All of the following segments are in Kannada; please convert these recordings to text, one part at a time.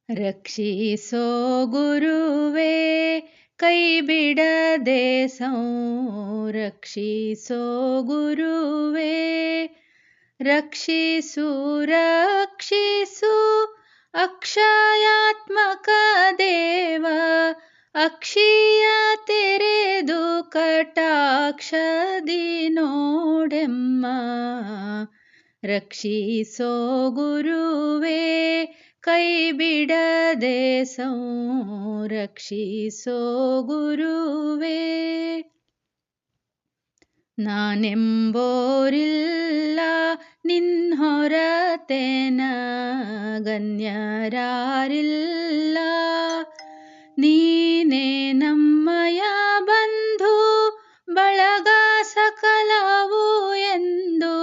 ರಕ್ಷಿಸೋ ಗುರುವೇ ಕೈ ಬಿಡದೆ ಸಂರಕ್ಷಿಸೋ ಗುರುವೇ. ರಕ್ಷಿಸು ರಕ್ಷಿಸು ಅಕ್ಷಯಾತ್ಮಕ ದೇವ, ಅಕ್ಷಿಯ ತೆರೆದು ಕಟಾಕ್ಷದಿ ನೋಡೆಮ್ಮ. ರಕ್ಷಿಸೋ ಗುರುವೇ ಕೈ ಬಿಡದೆ ಸಂರಕ್ಷಿಸೋ ಗುರುವೇ. ನಾನೆಂಬೋರಿಲ್ಲ ನಿನ್ನೊರತೆನ ಗಣ್ಯರಾರಿಲ್ಲ, ನೀನೇ ನಮ್ಮಯ ಬಂಧು ಬಳಗ ಸಕಲವು ಎಂದು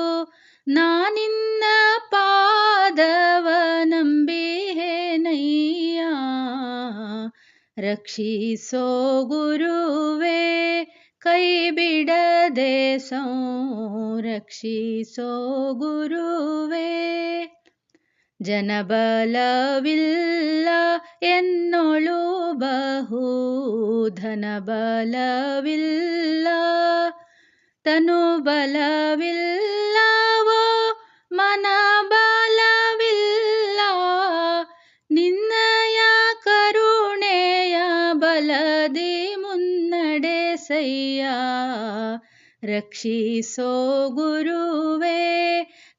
ನಾನಿನ್ನ ಪಾದವ ನಂಬಿಹೇನಯ್ಯ. ರಕ್ಷಿಸೋ ಗುರುವೇ ಕೈ ಬಿಡದೆ ಸಂರಕ್ಷಿಸೋ ಗುರುವೇ. ಜನಬಲವಿಲ್ಲ ಎನ್ನೋಳು ಬಹು ಧನಬಲವಿಲ್ಲ, ತನುಬಲವಿಲ್ಲವೋ ಮನಬಲವಿಲ್ಲ, ನಿನ್ನಯ ಕರುಣೆಯ ಬಲದಿ ಮುನ್ನಡೆಸಯ್ಯ. ರಕ್ಷಿಸೋ ಗುರುವೇ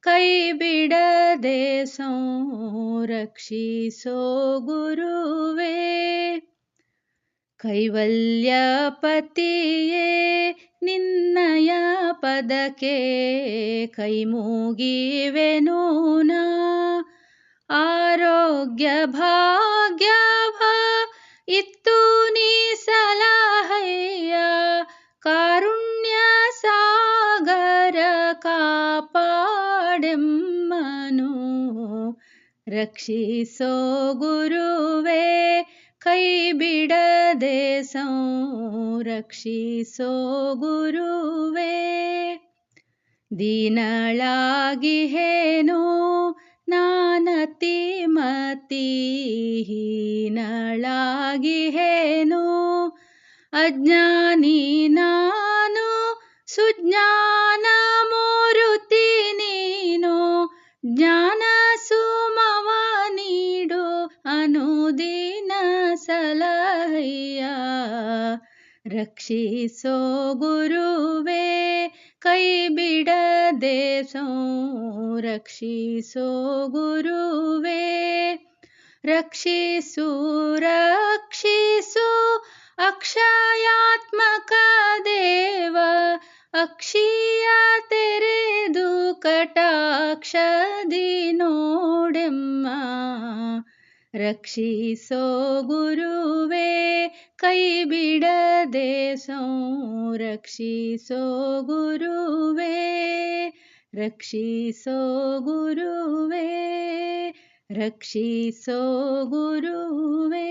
ಕೈ ಬಿಡದೆ ಸಂರಕ್ಷಿಸೋ ಗುರುವೇ. ಕೈವಲ್ಯಪತಿಯೇ ನಿನ್ನಯ ಪದಕ್ಕೆ ಕೈ ಮುಗಿವೆನು ನಾ. ಆರೋಗ್ಯ ಭಾಗ್ಯವ ಇತ್ತು ನೀ ಸಲಹಯ್ಯ, ಕಾರುಣ್ಯ ಸಾಗರ ಕಾಪಾಡೆಮ್ಮನು. ರಕ್ಷಿಸೋ ಗುರುವೇ ಕೈ ಬಿಡದೆ ಸಂರಕ್ಷಿಸೋ ಗುರುವೇ. ದೀನಳಾಗಿಹೇನು ನಾನತಿ ಮತಿಹೀನಳಾಗಿಹೇನು, ಅಜ್ಞಾನಿ ನಾನು ಸುಜ್ಞಾನ ಮೂರುತಿ ನೀನು, ಜ್ಞಾನ ಸುಮವ ನೀಡು ಅನುದಿನ ಸಲಹಯ್ಯ. ರಕ್ಷಿಸೋ ಗುರುವೇ ಕೈ ಬಿಡದೆ ಸಂರಕ್ಷಿಸೋ ಗುರುವೇ. ರಕ್ಷಿಸು ರಕ್ಷಿಸು ಅಕ್ಷಯಾತ್ಮಕ ದೇವ, ಅಕ್ಷಿಯ ತೆರೆದು ಕಟಾಕ್ಷದಿ ನೋಡೆಮ್ಮ. ರಕ್ಷಿಸೋ ಗುರುವೇ ಕೈ ಬಿಡದೆ ಸಂರಕ್ಷಿಸೋ ಗುರುವೇ. ರಕ್ಷಿಸೋ ಗುರುವೇ, ರಕ್ಷಿಸೋ ಗುರುವೇ.